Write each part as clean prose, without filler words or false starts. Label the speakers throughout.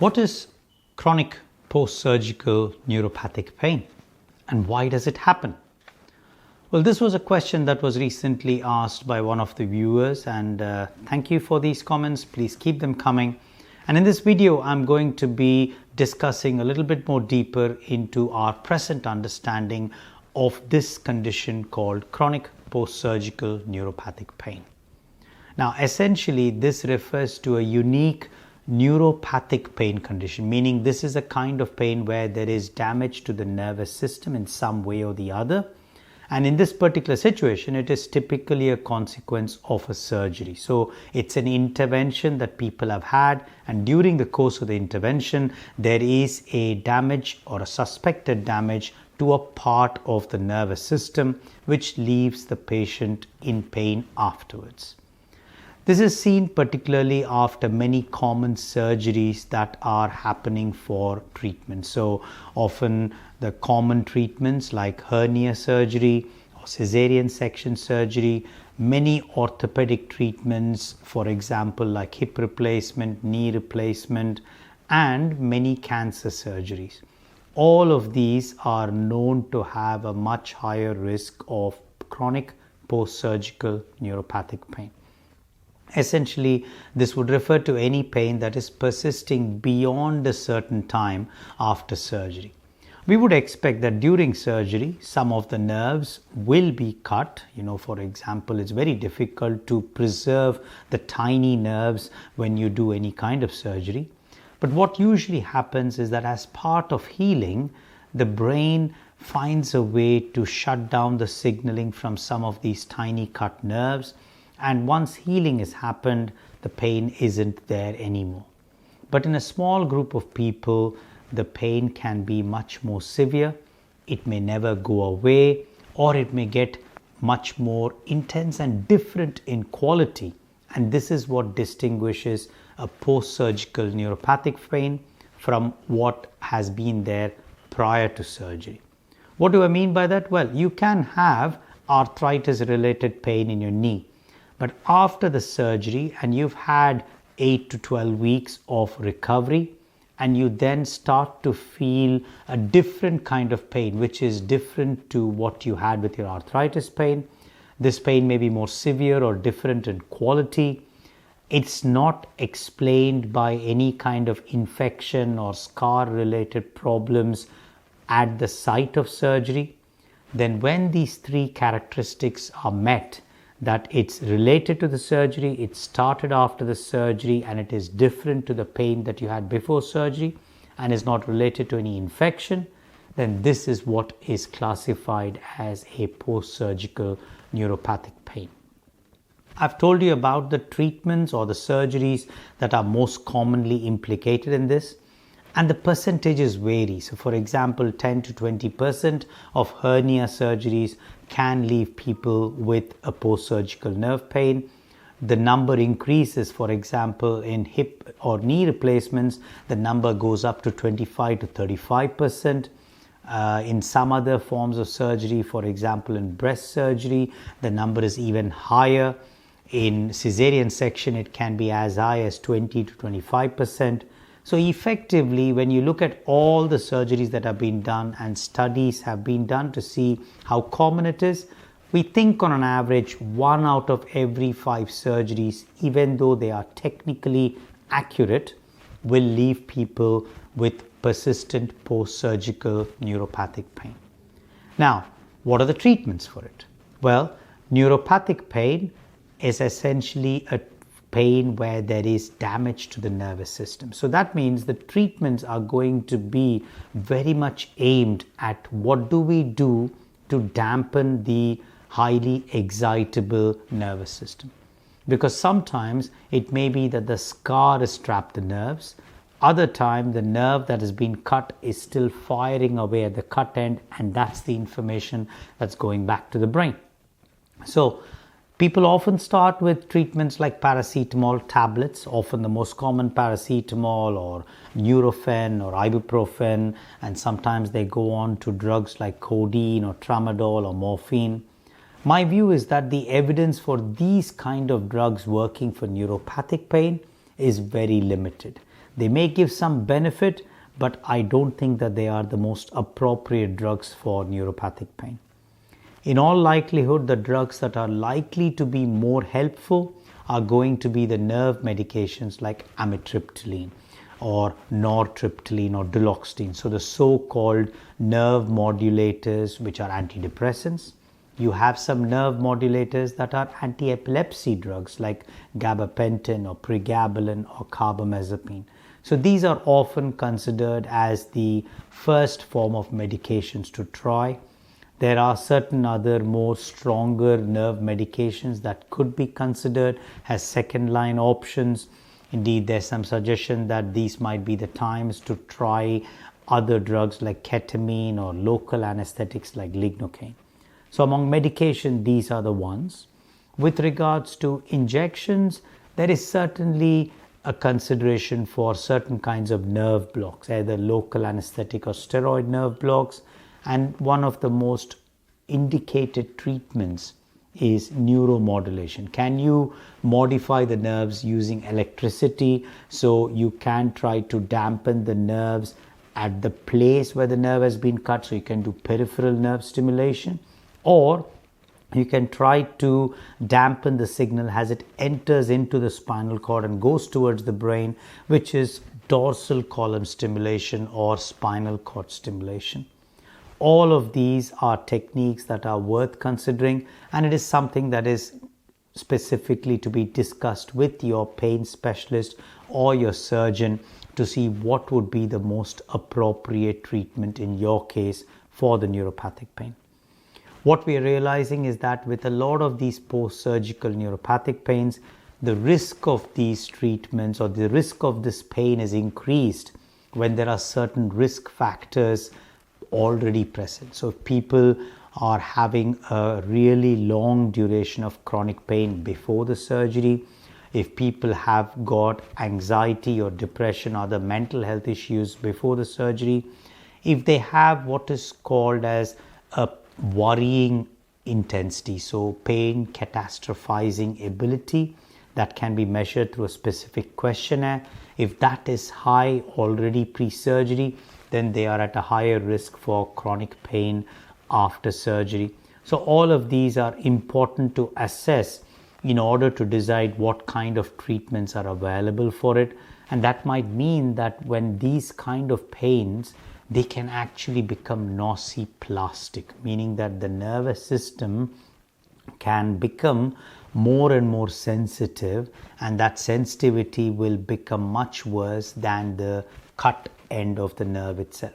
Speaker 1: What is chronic post-surgical neuropathic pain and why does it happen? Well, this was a question that was recently asked by one of the viewers, and thank you for these comments. Please keep them coming. And in this video, I'm going to be discussing a little bit more deeper into our present understanding of this condition called chronic post-surgical neuropathic pain. Now, essentially, this refers to a unique neuropathic pain condition, meaning this is a kind of pain where there is damage to the nervous system in some way or the other. And in this particular situation, it is typically a consequence of a surgery. So it's an intervention that people have had, and during the course of the intervention, there is a damage or a suspected damage to a part of the nervous system, which leaves the patient in pain afterwards. This is seen particularly after many common surgeries that are happening for treatment. So often the common treatments like hernia surgery or cesarean section surgery, many orthopedic treatments, for example, like hip replacement, knee replacement, and many cancer surgeries. All of these are known to have a much higher risk of chronic post-surgical neuropathic pain. Essentially, this would refer to any pain that is persisting beyond a certain time after surgery. We would expect that during surgery, some of the nerves will be cut. For example, it's very difficult to preserve the tiny nerves when you do any kind of surgery. But what usually happens is that as part of healing, the brain finds a way to shut down the signaling from some of these tiny cut nerves. And once healing has happened, the pain isn't there anymore. But in a small group of people, the pain can be much more severe. It may never go away, or it may get much more intense and different in quality. And this is what distinguishes a post-surgical neuropathic pain from what has been there prior to surgery. What do I mean by that? Well, you can have arthritis-related pain in your knee. But after the surgery, and you've had 8 to 12 weeks of recovery, and you then start to feel a different kind of pain, which is different to what you had with your arthritis pain. This pain may be more severe or different in quality. It's not explained by any kind of infection or scar-related problems at the site of surgery. Then when these three characteristics are met, that it's related to the surgery, it started after the surgery, and it is different to the pain that you had before surgery and is not related to any infection, then this is what is classified as a post-surgical neuropathic pain. I've told you about the treatments or the surgeries that are most commonly implicated in this, and the percentages vary. So for example, 10 to 20% of hernia surgeries can leave people with a post-surgical nerve pain. The number increases, for example, in hip or knee replacements, the number goes up to 25 to 35%. In some other forms of surgery, for example, in breast surgery, the number is even higher. In cesarean section, it can be as high as 20 to 25%. So effectively, when you look at all the surgeries that have been done and studies have been done to see how common it is, we think on an average 1 out of every 5 surgeries, even though they are technically accurate, will leave people with persistent post-surgical neuropathic pain. Now, what are the treatments for it? Well, neuropathic pain is essentially a pain where there is damage to the nervous system. So that means the treatments are going to be very much aimed at what do we do to dampen the highly excitable nervous system. Because sometimes it may be that the scar has trapped the nerves. Other time the nerve that has been cut is still firing away at the cut end, and that's the information that's going back to the brain. So people often start with treatments like paracetamol tablets, often the most common paracetamol or Nurofen or ibuprofen, and sometimes they go on to drugs like codeine or tramadol or morphine. My view is that the evidence for these kind of drugs working for neuropathic pain is very limited. They may give some benefit, but I don't think that they are the most appropriate drugs for neuropathic pain. In all likelihood, the drugs that are likely to be more helpful are going to be the nerve medications like amitriptyline or nortriptyline or duloxetine. So the so-called nerve modulators, which are antidepressants. You have some nerve modulators that are anti-epilepsy drugs like gabapentin or pregabalin or carbamazepine. So these are often considered as the first form of medications to try. There are certain other more stronger nerve medications that could be considered as second line options. Indeed, there's some suggestion that these might be the times to try other drugs like ketamine or local anesthetics like lignocaine. So among medication, these are the ones. With regards to injections, there is certainly a consideration for certain kinds of nerve blocks, either local anesthetic or steroid nerve blocks. And one of the most indicated treatments is neuromodulation. Can you modify the nerves using electricity? So you can try to dampen the nerves at the place where the nerve has been cut. So you can do peripheral nerve stimulation, or you can try to dampen the signal as it enters into the spinal cord and goes towards the brain, which is dorsal column stimulation or spinal cord stimulation. All of these are techniques that are worth considering, and it is something that is specifically to be discussed with your pain specialist or your surgeon to see what would be the most appropriate treatment in your case for the neuropathic pain. What we are realizing is that with a lot of these post-surgical neuropathic pains, the risk of these treatments or the risk of this pain is increased when there are certain risk factors already present. So if people are having a really long duration of chronic pain before the surgery, if people have got anxiety or depression or other mental health issues before the surgery, if they have what is called as a worrying intensity, so pain catastrophizing ability that can be measured through a specific questionnaire, if that is high already pre-surgery, then they are at a higher risk for chronic pain after surgery. So all of these are important to assess in order to decide what kind of treatments are available for it. And that might mean that when these kind of pains, they can actually become nociplastic, meaning that the nervous system can become more and more sensitive, and that sensitivity will become much worse than the cut end of the nerve itself.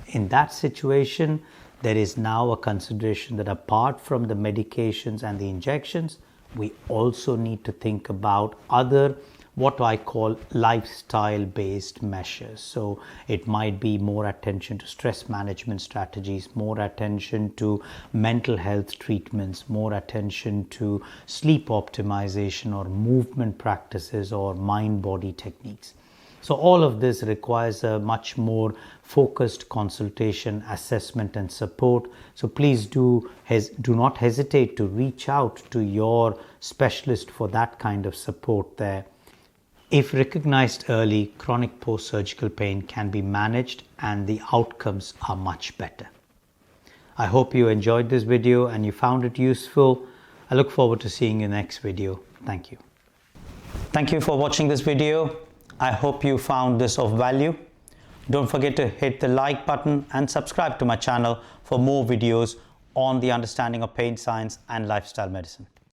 Speaker 1: In that situation, there is now a consideration that apart from the medications and the injections, we also need to think about other what I call lifestyle based measures. So it might be more attention to stress management strategies, more attention to mental health treatments, more attention to sleep optimization or movement practices or mind body techniques. So all of this requires a much more focused consultation, assessment and support. So please do not hesitate to reach out to your specialist for that kind of support there. If recognized early, chronic post-surgical pain can be managed and the outcomes are much better. I hope you enjoyed this video and you found it useful. I look forward to seeing you in the next video. Thank you. Thank you for watching this video. I hope you found this of value. Don't forget to hit the like button and subscribe to my channel for more videos on the understanding of pain science and lifestyle medicine.